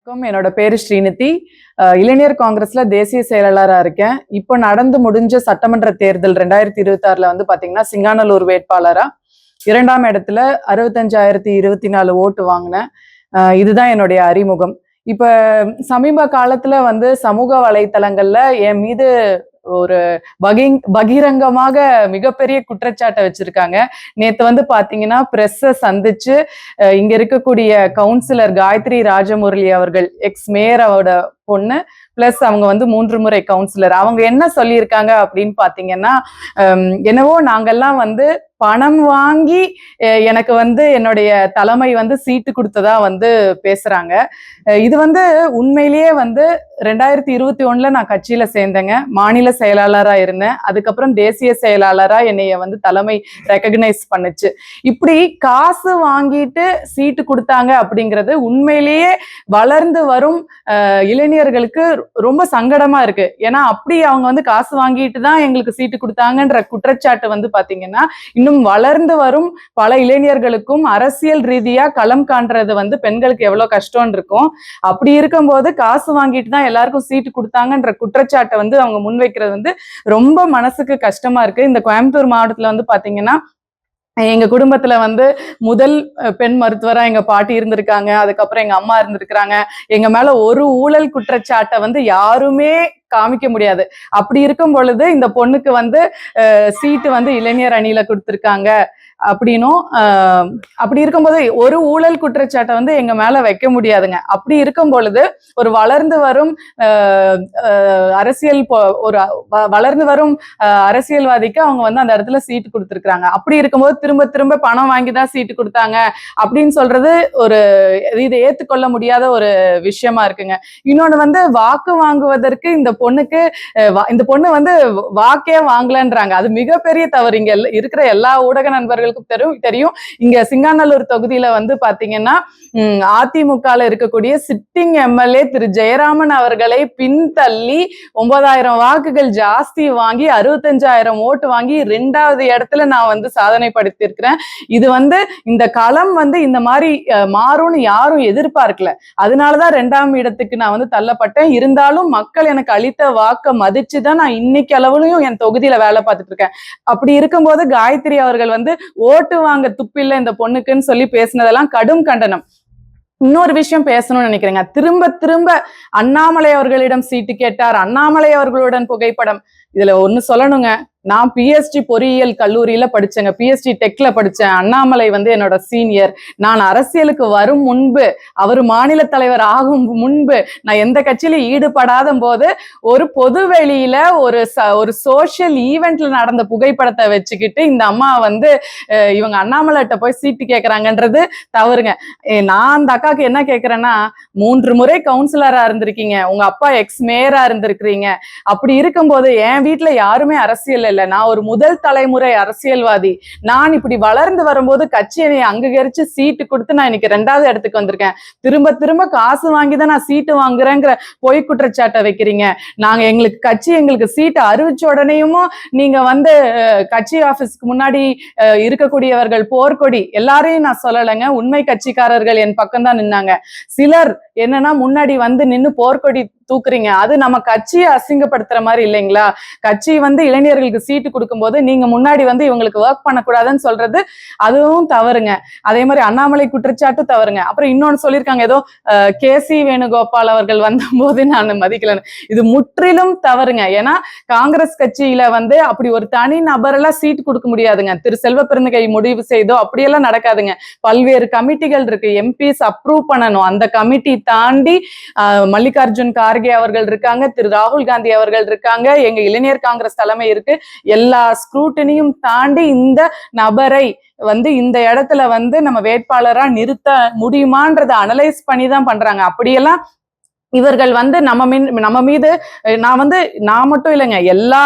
என்னோட பேரு ஸ்ரீநிதி. இளைஞர் காங்கிரஸ்ல தேசிய செயலாளரா இருக்கேன். இப்போ நடந்து முடிஞ்ச சட்டமன்ற தேர்தல் 2026ல வந்து பாத்தீங்கன்னா சிங்காநல்லூர் வேட்பாளரா 2ஆம் இடத்துல 65,024 ஓட்டு வாங்கினேன். இதுதான் என்னுடைய அறிமுகம். இப்ப சமீப காலத்துல வந்து சமூக வலைத்தளங்கள்ல என் மீது ஒரு பகிரங்கமாக மிகப்பெரிய குற்றச்சாட்டை வச்சிருக்காங்க. நேத்து வந்து பாத்தீங்கன்னா பிரஸ்ஸ சந்திச்சு இங்க இருக்கக்கூடிய கவுன்சிலர் காயத்ரி ராஜமுரளி அவர்கள் எக்ஸ் மேயரோட பொண்ணு பிளஸ் அவங்க வந்து 3 முறை கவுன்சிலர் அவங்க என்ன சொல்லியிருக்காங்க அப்படின்னு பாத்தீங்கன்னா என்னவோ நாங்கெல்லாம் வந்து பணம் வாங்கி எனக்கு வந்து என்னுடைய தலைமை வந்து சீட்டு கொடுத்ததா வந்து பேசுறாங்க. இது வந்து உண்மையிலேயே வந்து 2021ல நான் கட்சியில சேர்ந்தேங்க. மாநில செயலாளரா இருந்தேன். அதுக்கப்புறம் தேசிய செயலாளரா என்னைய வந்து தலைமை ரெகக்னைஸ் பண்ணுச்சு. இப்படி காசு வாங்கிட்டு சீட்டு கொடுத்தாங்க அப்படிங்கிறது உண்மையிலேயே வளர்ந்து வரும் இளைஞர்களுக்கு ரொம்ப சங்கடமா இருக்கு. ஏன்னா அப்படி அவங்க வந்து காசு வாங்கிட்டு தான் எங்களுக்கு சீட்டு கொடுத்தாங்கன்ற குற்றச்சாட்டு வந்து பாத்தீங்கன்னா இன்னும் வளர்ந்து வரும் பல இளைஞர்களுக்கும் அரசியல் ரீதியா களம் காண்றது வந்து பெண்களுக்கு எவ்வளவு கஷ்டம் இருக்கும். அப்படி இருக்கும்போது காசு வாங்கிட்டு தான் எல்லாருக்கும் சீட்டு கொடுத்தாங்கன்ற குற்றச்சாட்டை வந்து அவங்க முன்வைக்கிறது வந்து ரொம்ப மனசுக்கு கஷ்டமா இருக்கு. இந்த கோயம்புத்தூர் மாவட்டத்துல வந்து பாத்தீங்கன்னா எங்க குடும்பத்துல வந்து முதல் பெண் மருத்துவரா எங்க பாட்டி இருந்திருக்காங்க. அதுக்கப்புறம் எங்க அம்மா இருந்திருக்கிறாங்க. எங்க மேல ஒரு ஊழல் குற்றச்சாட்டை வந்து யாருமே காமிக்க முடியாது. அப்படி இருக்கும் பொழுது இந்த பொண்ணுக்கு வந்து சீட்டு வந்து இளைஞர் அணியில கொடுத்திருக்காங்க அப்படின்னும் அப்படி இருக்கும்போது ஒரு ஊழல் குற்றச்சாட்டை வந்து எங்க மேல வைக்க முடியாதுங்க. அப்படி இருக்கும் பொழுது ஒரு வளர்ந்து வரும் அரசியல் ஒரு வளர்ந்து வரும் அரசியல்வாதிக்கு அவங்க வந்து அந்த இடத்துல சீட்டு கொடுத்திருக்காங்க. அப்படி இருக்கும்போது திரும்ப திரும்ப பணம் வாங்கிதான் சீட்டு கொடுத்தாங்க அப்படின்னு சொல்றது ஒரு இதை ஏத்துக்கொள்ள முடியாத ஒரு விஷயமா இருக்குங்க. இன்னொன்னு வந்து வாக்கு வாங்குவதற்கு இந்த பொண்ணு வந்து வாக்கே வாங்கலன்றாங்க. அது மிகப்பெரிய தவறு. இங்க இருக்கிற எல்லா ஊடக நண்பர்களுக்கும் தெரியும். இங்க சிங்காநல்லூர் தொகுதியில வந்து பாத்தீங்கன்னா அதிமுகல இருக்கக்கூடிய சிட்டிங் எம்எல்ஏ திரு ஜெயராமன் அவர்களை பின்தள்ளி 9,000 வாக்குகள் ஜாஸ்தி வாங்கி 65,000 ஓட்டு வாங்கி 2வது இடத்துல நான் வந்து சாதனை படுத்திருக்கிறேன். இது வந்து இந்த களம் வந்து இந்த மாதிரி மாறும்னு யாரும் எதிர்பார்க்கல. அதனாலதான் 2ஆம் இடத்துக்கு நான் வந்து தள்ளப்பட்டேன். இருந்தாலும் மக்கள் எனக்கு அளித்த வாக்க மதிச்சுதான் நான் இன்னைக்கு அளவுலயும் என் தொகுதியில வேலை பார்த்துட்டு இருக்கேன். அப்படி இருக்கும்போது காயத்ரி அவர்கள் வந்து ஓட்டு வாங்க துப்பில்லை இந்த பொண்ணுக்குன்னு சொல்லி பேசினதெல்லாம் கடும் கண்டனம். இன்னொரு விஷயம் பேசணும்னு நினைக்கிறேங்க. திரும்ப திரும்ப அண்ணாமலை அவர்களிடம் சீட்டு கேட்டார், அண்ணாமலை அவர்களுடன் புகைப்படம். இதுல ஒண்ணு சொல்லணுங்க, நான் பிஎஸ்டி பொறியியல் கல்லூரியில படிச்சேங்க. பிஎஸ்டி டெக்ல படிச்சேன். அண்ணாமலை வந்து என்னோட சீனியர். நான் அரசியலுக்கு வரும் முன்பு, அவர் மாநில தலைவர் ஆகும் முன்பு, நான் எந்த கட்சியிலும் ஈடுபடாத போது ஒரு பொது வெளியில ஒரு சோசியல் ஈவெண்ட்ல நடந்த புகைப்படத்தை வச்சுக்கிட்டு இந்த அம்மா வந்து இவங்க அண்ணாமலைட்ட போய் சீட்டு கேட்கறாங்கன்றது தவறுங்க. நான் அந்த அக்காவுக்கு என்ன கேட்கிறேன்னா, 3 முறை கவுன்சிலரா இருந்திருக்கீங்க, உங்க அப்பா எக்ஸ் மேயரா இருந்திருக்கிறீங்க. அப்படி இருக்கும்போது என் வீட்டுல யாருமே அரசியல் இல்ல, நான் ஒரு முதல் தலைமுறை அரசியல்வாதி. நான் இப்படி வளர்ந்து வரும்போது கட்சியை அங்கீகரிச்சு சீட்டு கொடுத்து நான் இன்னைக்கு 2வது இடத்துக்கு வந்திருக்கேன். திரும்ப திரும்ப காசு வாங்கிதான் நான் சீட்டு வாங்குறேங்கிற பொய் குற்றச்சாட்டை வைக்கிறீங்க. எங்களுக்கு சீட்டு அறிவிச்ச உடனேயும் நீங்க வந்து கட்சி ஆபீஸ்க்கு முன்னாடி இருக்கக்கூடியவர்கள் போர்க்கொடி எல்லாரையும் நான் சொல்லலைங்க. உண்மை கட்சிக்காரர்கள் என் பக்கம் தான் நின்னாங்க. சிலர் என்னன்னா முன்னாடி வந்து நின்னு போர்க்கொடி தூக்குறீங்க. அது நம்ம கட்சியை அசிங்கப்படுத்துற மாதிரி இல்லைங்களா? கட்சி வந்து இளைஞர்களுக்கு சீட்டு கொடுக்கும்போது நீங்க முன்னாடி வந்து இவங்களுக்கு ஒர்க் பண்ணக்கூடாதுன்னு சொல்றது அதுவும் தவறுங்க. அதே மாதிரி அண்ணாமலை குற்றச்சாட்டும் தவறுங்க. அப்புறம் இன்னொன்னு சொல்லியிருக்காங்க, ஏதோ கேசி வேணுகோபால் அவர்கள் வந்த போது நான் மதிக்கலன்னு. இது முற்றிலும் தவறுங்க. ஏன்னா காங்கிரஸ் கட்சியில வந்து அப்படி ஒரு தனி நபரெல்லாம் சீட்டு கொடுக்க முடியாதுங்க. திரு செல்வ பெருந்தகை முடிவு செய்தோ அப்படியெல்லாம் நடக்காதுங்க. பல்வேறு கமிட்டிகள் இருக்கு, எம்பிஸ் அப்ரூவ் பண்ணணும். அந்த கமிட்டி தாண்டி மல்லிகார்ஜுன் கார்கே அவர்கள் இருக்காங்க, திரு ராகுல் காந்தி அவர்கள் இருக்காங்க, எங்க இளைஞர் காங்கிரஸ் தலைமை இருக்கு. எல்லா ஸ்க்ரூட்டனியும் தாண்டி இந்த நபரை வந்து இந்த இடத்துல வந்து நம்ம வேட்பாளரா நிறுத்த முடியுமான்றதை அனலைஸ் பண்ணி தான் பண்றாங்க. அப்படியெல்லாம் இவர்கள் வந்து நம்ம மீது நான் மட்டும் இல்லைங்க, எல்லா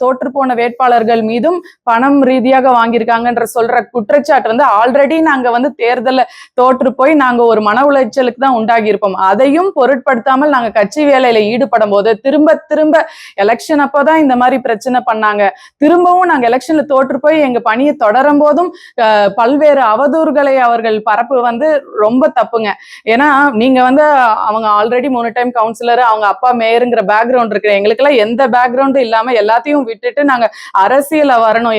தோற்று போன வேட்பாளர்கள் மீதும் பணம் ரீதியாக வாங்கியிருக்காங்கன்ற சொல்ற குற்றச்சாட்டு வந்து ஆல்ரெடி நாங்க வந்து தேர்தல தோற்று போய் நாங்க ஒரு மன உளைச்சலுக்கு தான் உண்டாகி இருப்போம். அதையும் பொருட்படுத்தாமல் நாங்க கட்சி வேலையில ஈடுபடும் போது திரும்ப திரும்ப எலெக்ஷன் அப்போதான் இந்த மாதிரி பிரச்சனை பண்ணாங்க. திரும்பவும் நாங்க எலெக்ஷன்ல தோற்று போய் எங்க பணியை தொடரும் போதும் பல்வேறு அவதூறுகளை அவர்கள் பரப்பு வந்து ரொம்ப தப்புங்க. ஏன்னா நீங்க வந்து அவங்க ஆல்ரெடி 3 டைம் கவுன்சிலர், அவங்க அப்பா மேயருங்கிற பேக்ரவுண்ட் இருக்கு. எங்களுக்கெல்லாம் எந்த பேக்ரவுண்டும் இல்லாம எல்லாத்தையும் விட்டுட்டு நாங்க அரசியல வரணும்.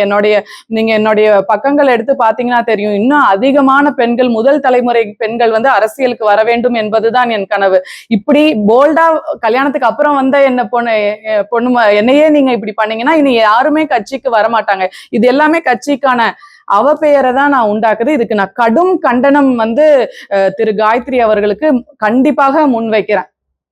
நீங்க என்னுடைய பக்கங்கள் எடுத்து பாத்தீங்கன்னா தெரியும், இன்னும் அதிகமான பெண்கள், முதல் தலைமுறை பெண்கள் வந்து அரசியலுக்கு வர வேண்டும் என்பதுதான் என் கனவு. இப்படி போல்டா கல்யாணத்துக்கு அப்புறம் வந்த என்னையே நீங்க இப்படி பண்ணீங்கன்னா இனி யாருமே கட்சிக்கு வரமாட்டாங்க. இது எல்லாமே கட்சிக்கான அவப்பெயரை தான் நான் உண்டாக்குது. இதுக்கு நான் கடும் கண்டனம் வந்து திரு காயத்ரி அவர்களுக்கு கண்டிப்பாக முன்வைக்கிறேன்.